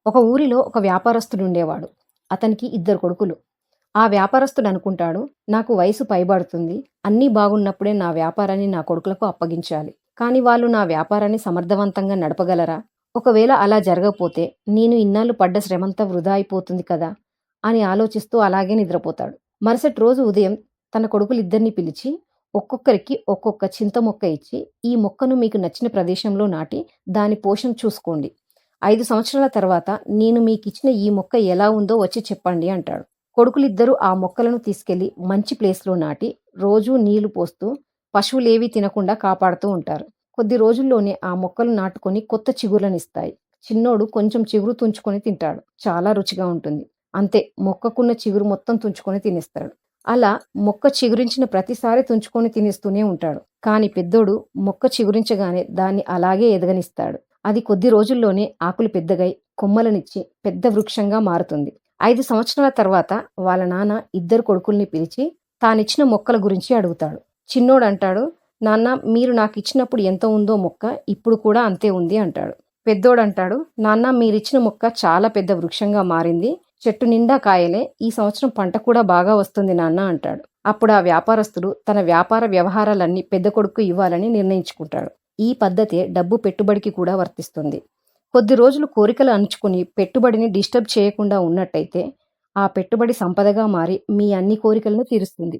ఒక ఊరిలో ఒక వ్యాపారస్తుడుండేవాడు. అతనికి ఇద్దరు కొడుకులు. ఆ వ్యాపారస్తుడు అనుకుంటాడు, నాకు వయసు పైబడుతుంది. అన్నీ బాగున్నప్పుడే నా వ్యాపారాన్ని నా కొడుకులకు అప్పగించాలి. కానీ వాళ్ళు నా వ్యాపారాన్ని సమర్థవంతంగా నడపగలరా? ఒకవేళ అలా జరగకపోతే నేను ఇన్నాళ్ళు పడ్డ శ్రమంతా వృధా అయిపోతుంది కదా! అని ఆలోచిస్తూ అలాగే నిద్రపోతాడు. మరుసటి రోజు ఉదయం తన కొడుకులిద్దరిని పిలిచి, ఒక్కొక్కరికి ఒక్కొక్క చింత మొక్క ఇచ్చి, ఈ మొక్కను మీకు నచ్చిన ప్రదేశంలో నాటి దాని పోషణ చూసుకోండి. 5 సంవత్సరాల తర్వాత నేను మీకిచ్చిన ఈ మొక్క ఎలా ఉందో వచ్చి చెప్పండి అంటాడు. కొడుకులిద్దరూ ఆ మొక్కలను తీసుకెళ్లి మంచి ప్లేస్‌లో నాటి, రోజూ నీళ్లు పోస్తూ, పశువులేవీ తినకుండా కాపాడుతూ ఉంటారు. కొద్ది రోజుల్లోనే ఆ మొక్కలు నాటుకొని కొత్త చిగుర్లనిస్తాయి. చిన్నోడు కొంచెం చిగురు తుంచుకొని తింటాడు. చాలా రుచిగా ఉంటుంది. అంతే, మొక్కకున్న చిగురు మొత్తం తుంచుకొని తినేస్తాడు. అలా మొక్క చిగురించిన ప్రతిసారి తుంచుకొని తినేస్తూనే ఉంటాడు. కానీ పెద్దోడు మొక్క చిగురించగానే దాన్ని అలాగే ఎదగనిస్తాడు. అది కొద్ది రోజుల్లోనే ఆకులు పెద్దగై, కొమ్మలనిచ్చి పెద్ద వృక్షంగా మారుతుంది. 5 సంవత్సరాల తర్వాత వాళ్ళ నాన్న ఇద్దరు కొడుకుల్ని పిలిచి తానిచ్చిన మొక్కల గురించి అడుగుతాడు. చిన్నోడంటాడు, నాన్న మీరు నాకిచ్చినప్పుడు ఎంత ఉందో మొక్క ఇప్పుడు కూడా అంతే ఉంది అంటాడు. పెద్దోడంటాడు, నాన్న మీరిచ్చిన మొక్క చాలా పెద్ద వృక్షంగా మారింది. చెట్టు నిండా కాయలే. ఈ సంవత్సరం పంట కూడా బాగా వస్తుంది నాన్న అంటాడు. అప్పుడు ఆ వ్యాపారస్తుడు తన వ్యాపార వ్యవహారాలన్నీ పెద్ద కొడుకు ఇవ్వాలని నిర్ణయించుకుంటాడు. ఈ పద్ధతే డబ్బు పెట్టుబడికి కూడా వర్తిస్తుంది. కొద్ది రోజులు కోరికలు అణుచుకుని పెట్టుబడిని డిస్టర్బ్ చేయకుండా ఉన్నట్టయితే ఆ పెట్టుబడి సంపదగా మారి మీ అన్ని కోరికలను తీరుస్తుంది.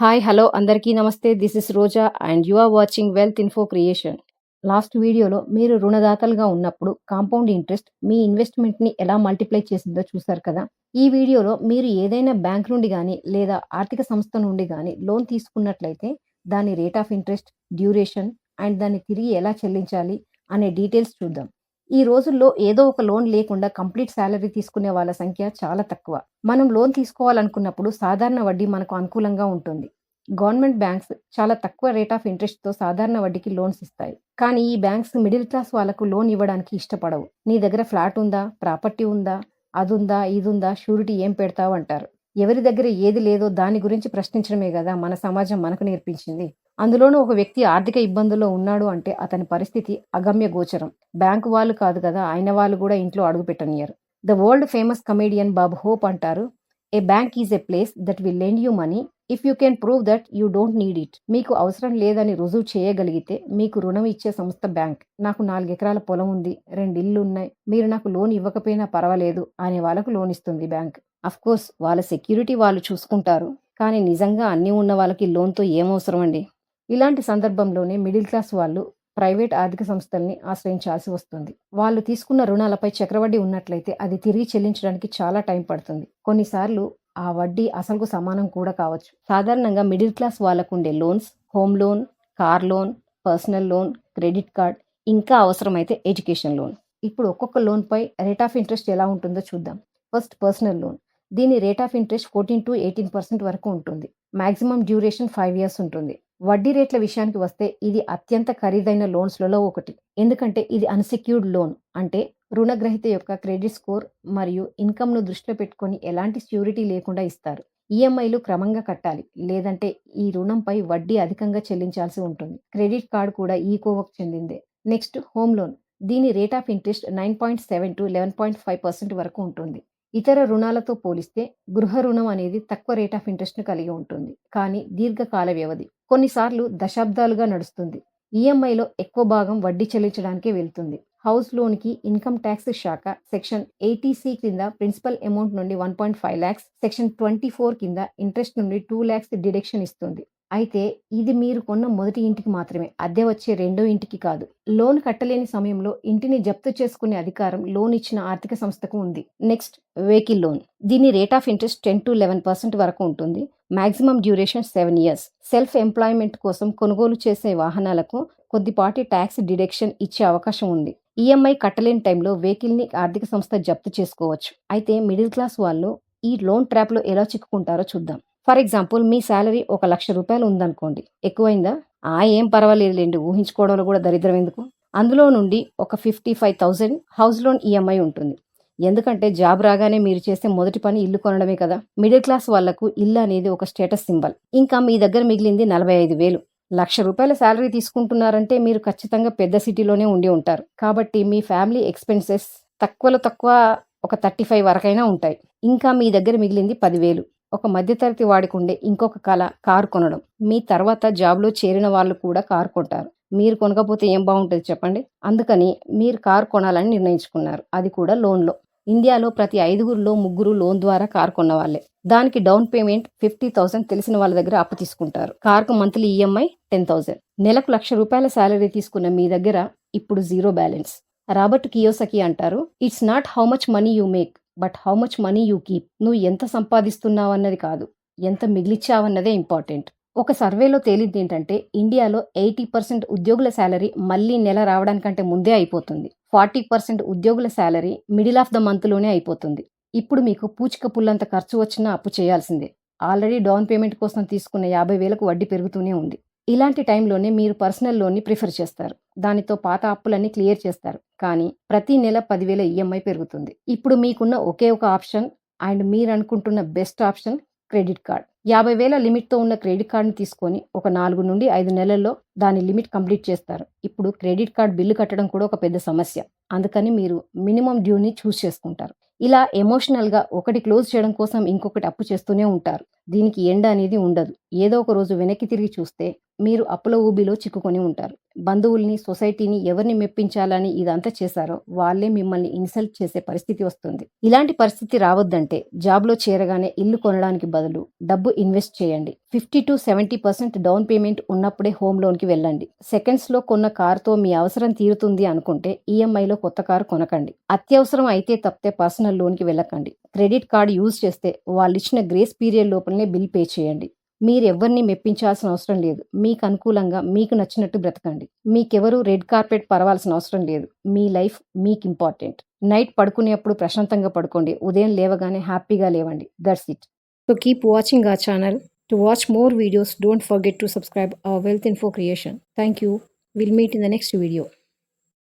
హాయ్ హలో అందరికీ నమస్తే. This is Roja and you are watching wealth info creation. Last వీడియోలో మీరు రుణదాతలుగా ఉన్నప్పుడు కాంపౌండ్ ఇంట్రెస్ట్ మీ ఇన్వెస్ట్మెంట్ని ఎలా మల్టిప్లై చేసిందో చూశారు కదా. ఈ వీడియోలో మీరు ఏదైనా బ్యాంక్ నుండి కానీ లేదా ఆర్థిక సంస్థ నుండి కానీ లోన్ తీసుకున్నట్లయితే దాని rate of interest, duration and దాన్ని తిరిగి ఎలా చెల్లించాలి అనే డీటెయిల్స్ చూద్దాం. ఈ రోజుల్లో ఏదో ఒక లోన్ లేకుండా కంప్లీట్ శాలరీ తీసుకునే వాళ్ళ సంఖ్య చాలా తక్కువ. మనం లోన్ తీసుకోవాలనుకున్నప్పుడు సాధారణ వడ్డీ మనకు అనుకూలంగా ఉంటుంది. గవర్నమెంట్ బ్యాంక్స్ చాలా తక్కువ రేట్ ఆఫ్ ఇంట్రెస్ట్‌తో సాధారణ వడ్డీకి లోన్స్ ఇస్తాయి. కానీ ఈ బ్యాంక్స్ మిడిల్ క్లాస్ వాళ్ళకు లోన్ ఇవ్వడానికి ఇష్టపడవు. నీ దగ్గర ఫ్లాట్ ఉందా? ప్రాపర్టీ ఉందా? అదుందా? ఇదుందా? షూరిటీ ఏం పెడతావు అంటారు. ఎవరి దగ్గర ఏది లేదో దాని గురించి ప్రశ్నించడమే గదా మన సమాజం మనకు నేర్పించింది. అందులోనూ ఒక వ్యక్తి ఆర్థిక ఇబ్బందుల్లో ఉన్నాడు అంటే అతని పరిస్థితి అగమ్య గోచరం. బ్యాంకు వాళ్ళు కాదు కదా, అయిన వాళ్ళు కూడా ఇంట్లో అడుగు పెట్టనియ్యరు. The world famous comedian Bob Hope అంటారు, a bank is a place that will lend you money if you can prove that you don't need it. మీకు అవసరం లేదని రుజువు చేయగలిగితే మీకు రుణం ఇచ్చే సంస్థ బ్యాంక్. నాకు 4 ఎకరాల పొలం ఉంది, 2 ఇళ్ళు ఉన్నాయి, మీరు నాకు లోన్ ఇవ్వకపోయినా పర్వాలేదు అనే వాళ్ళకు లోన్ ఇస్తుంది బ్యాంక్. అఫ్కోర్స్ వాళ్ళ సెక్యూరిటీ వాళ్ళు చూసుకుంటారు. కానీ నిజంగా అన్నీ ఉన్న వాళ్ళకి లోన్తో ఏమవసరం అండి. ఇలాంటి సందర్భంలోనే మిడిల్ క్లాస్ వాళ్ళు ప్రైవేట్ ఆర్థిక సంస్థల్ని ఆశ్రయించాల్సి వస్తుంది. వాళ్ళు తీసుకున్న రుణాలపై చక్రవడ్డీ ఉన్నట్లయితే అది తిరిగి చెల్లించడానికి చాలా టైం పడుతుంది. కొన్నిసార్లు ఆ వడ్డీ అసలుకు సమానం కూడా కావచ్చు. సాధారణంగా మిడిల్ క్లాస్ వాళ్ళకుండే loans home loan, car loan, personal loan, credit card, ఇంకా అవసరమైతే ఎడ్యుకేషన్ లోన్. ఇప్పుడు ఒక్కొక్క లోన్పై రేట్ ఆఫ్ ఇంట్రెస్ట్ ఎలా ఉంటుందో చూద్దాం. First personal loan. దీని రేట్ ఆఫ్ ఇంట్రెస్ట్ 14 to 18% వరకు ఉంటుంది. మాక్సిమం డ్యూరేషన్ 5 years ఉంటుంది. వడ్డీ రేట్ల విషయానికి వస్తే ఇది అత్యంత ఖరీదైన లోన్స్లలో ఒకటి. ఎందుకంటే ఇది అన్సెక్యూర్డ్ లోన్, అంటే రుణగ్రహీత యొక్క క్రెడిట్ స్కోర్ మరియు ఇన్కమ్ను దృష్టిలో పెట్టుకొని ఎలాంటి ష్యూరిటీ లేకుండా ఇస్తారు. ఈఎంఐలు క్రమంగా కట్టాలి, లేదంటే ఈ రుణంపై వడ్డీ అధికంగా చెల్లించాల్సి ఉంటుంది. క్రెడిట్ కార్డ్ కూడా ఈ కోవకు చెందిందే. Next home loan. దీని రేట్ ఆఫ్ ఇంట్రెస్ట్ 9.7 to 11.5% వరకు ఉంటుంది. ఇతర రుణాలతో పోలిస్తే గృహ రుణం అనేది తక్కువ రేట్ ఆఫ్ ఇంట్రెస్ట్ను కలిగి ఉంటుంది, కానీ దీర్ఘకాల వ్యవధి, కొన్నిసార్లు దశాబ్దాలుగా నడుస్తుంది. ఈఎంఐలో ఎక్కువ భాగం వడ్డీ చెల్లించడానికే వెళ్తుంది. హౌస్ లోన్కి ఇన్కమ్ ట్యాక్స్ శాఖ సెక్షన్ 80C కింద ప్రిన్సిపల్ అమౌంట్ నుండి 1.5 lakhs, సెక్షన్ 24 కింద ఇంట్రెస్ట్ నుండి 2 lakhs డిడక్షన్ ఇస్తుంది. అయితే ఇది మీరు కొన్న మొదటి ఇంటికి మాత్రమే, అద్దె వచ్చే రెండో ఇంటికి కాదు. లోన్ కట్టలేని సమయంలో ఇంటిని జప్తు చేసుకునే అధికారం లోన్ ఇచ్చిన ఆర్థిక సంస్థకు ఉంది. Next vehicle loan. దీని రేట్ ఆఫ్ ఇంట్రెస్ట్ 10 to 11% వరకు ఉంటుంది. Maximum duration 7 years. Self employment కోసం కొనుగోలు చేసే వాహనాలకు కొద్దిపాటి ట్యాక్స్ డిడక్షన్ ఇచ్చే అవకాశం ఉంది. ఈఎంఐ కట్టలేని టైంలో వెహికల్ని ఆర్థిక సంస్థ జప్తు చేసుకోవచ్చు. అయితే మిడిల్ క్లాస్ వాళ్ళు ఈ లోన్ ట్రాప్లో ఎలా చిక్కుకుంటారో చూద్దాం. ఫర్ ఎగ్జాంపుల్, మీ శాలరీ 1,00,000 రూపాయలు ఉందనుకోండి. ఎక్కువైందా? ఏం పర్వాలేదులేండి, ఊహించుకోవడంలో కూడా దరిద్రం ఎందుకు. అందులో నుండి ఒక 55,000 హౌస్ లోన్ ఈఎంఐ ఉంటుంది. ఎందుకంటే జాబ్ రాగానే మీరు చేసే మొదటి పని ఇల్లు కొనడమే కదా. మిడిల్ క్లాస్ వాళ్లకు ఇల్లు అనేది ఒక స్టేటస్ సింబల్. ఇంకా మీ దగ్గర మిగిలింది 45,000. 1,00,000 రూపాయల శాలరీ తీసుకుంటున్నారంటే మీరు ఖచ్చితంగా పెద్ద సిటీలోనే ఉండి ఉంటారు. కాబట్టి మీ ఫ్యామిలీ ఎక్స్పెన్సెస్ తక్కువలో తక్కువ ఒక 35 వరకైనా ఉంటాయి. ఇంకా మీ దగ్గర మిగిలింది 10,000. ఒక మధ్యతరగతి వాడికుండే ఇంకొక కల కారు కొనడం. మీ తర్వాత జాబ్‌లో చేరిన వాళ్ళు కూడా కారు కొంటారు. మీరు కొనకపోతే ఏం బావుంటది చెప్పండి? అందుకని మీరు కారు కొనాలని నిర్ణయించుకున్నారు. అది కూడా లోన్‌లో. ఇండియాలో ప్రతి 5గురిలో 3 లోన్ ద్వారా కారు కొన్నవాళ్ళే. దానికి డౌన్ పేమెంట్ 50,000 తెలిసిన వాళ్ళ దగ్గర అప్పు తీసుకుంటారు. కారుకు మంత్లీ ఈఎంఐ 10,000. నెలకు ₹1,00,000 సాలరీ తీసుకున్న మీ దగ్గర ఇప్పుడు జీరో బ్యాలెన్స్. రాబర్ట్ కియోసకి అంటారు, it's not how much money you make but how much money you keep. నువ్వు ఎంత సంపాదిస్తున్నావన్నది కాదు, ఎంత మిగిలిచ్చావన్నదే ఇంపార్టెంట్. ఒక సర్వేలో తేలింది ఏంటంటే ఇండియాలో 80% ఉద్యోగుల శాలరీ మళ్ళీ నెల రావడానికంటే ముందే అయిపోతుంది. 40% ఉద్యోగుల శాలరీ మిడిల్ ఆఫ్ ద మంత్లోనే అయిపోతుంది. ఇప్పుడు మీకు పూచిక పుల్లంత ఖర్చు వచ్చినా అప్పు చేయాల్సిందే. ఆల్రెడీ డౌన్ పేమెంట్ కోసం తీసుకున్న 50,000కు వడ్డీ పెరుగుతూనే ఉంది. ఇలాంటి టైంలోనే మీరు పర్సనల్ లోన్ని ప్రిఫర్ చేస్తారు. దానితో పాత అప్పులన్నీ క్లియర్ చేస్తారు. కానీ ప్రతి నెల 10,000 ఈఎంఐ పెరుగుతుంది. ఇప్పుడు మీకున్న ఒకే ఒక ఆప్షన్ అండ్ మీరనుకుంటున్న బెస్ట్ ఆప్షన్ క్రెడిట్ కార్డ్. 50,000 లిమిట్‌తో ఉన్న క్రెడిట్ కార్డ్‌ని తీసుకొని ఒక 4 నుండి 5 నెలల్లో దాని లిమిట్ కంప్లీట్ చేస్తారు. ఇప్పుడు క్రెడిట్ కార్డ్ బిల్లు కట్టడం కూడా ఒక పెద్ద సమస్య. అందుకని మీరు మినిమమ్ డ్యూని చూస్ చేసుకుంటారు. ఇలా ఎమోషనల్‌గా ఒకటి క్లోజ్ చేయడం కోసం ఇంకొకటి అప్పు చేస్తూనే ఉంటారు. దీనికి ఎండ్ అనేది ఉండదు. ఏదో ఒక రోజు వెనక్కి తిరిగి చూస్తే మీరు అప్పుల ఊబిలో చిక్కుకొని ఉంటారు. బంధువుల్ని, సొసైటీని ఎవరిని మెప్పించాలని ఇదంతా చేశారో వాళ్ళే మిమ్మల్ని ఇన్సల్ట్ చేసే పరిస్థితి వస్తుంది. ఇలాంటి పరిస్థితి రావద్దంటే జాబ్‌లో చేరగానే ఇల్లు కొనడానికి బదులు డబ్బు ఇన్వెస్ట్ చేయండి. 50-70% డౌన్ పేమెంట్ ఉన్నప్పుడే హోమ్ లోన్‌కి వెళ్ళండి. సెకండ్స్‌లో కొన్న కారుతో మీ అవసరం తీరుతుంది అనుకుంటే ఈఎంఐలో కొత్త కారు కొనకండి. అత్యవసరం అయితే తప్పితే పర్సనల్ లోన్‌కి వెళ్ళకండి. క్రెడిట్ కార్డ్ యూజ్ చేస్తే వాళ్ళిచ్చిన గ్రేస్ పీరియడ్ లోపలనే బిల్ పే చేయండి. మీరెవ్వరిని మెప్పించాల్సిన అవసరం లేదు. మీకు అనుకూలంగా మీకు నచ్చినట్టు బ్రతకండి. మీకెవరు రెడ్ కార్పెట్ పరవాల్సిన అవసరం లేదు. మీ లైఫ్ మీకు ఇంపార్టెంట్. నైట్ పడుకునేప్పుడు ప్రశాంతంగా పడుకోండి. ఉదయం లేవగానే హ్యాపీగా లేవండి. That's it. So keep watching our channel. To watch more videos, don't forget to subscribe our Wealth Info Creation. Thank you. We'll meet in the next video.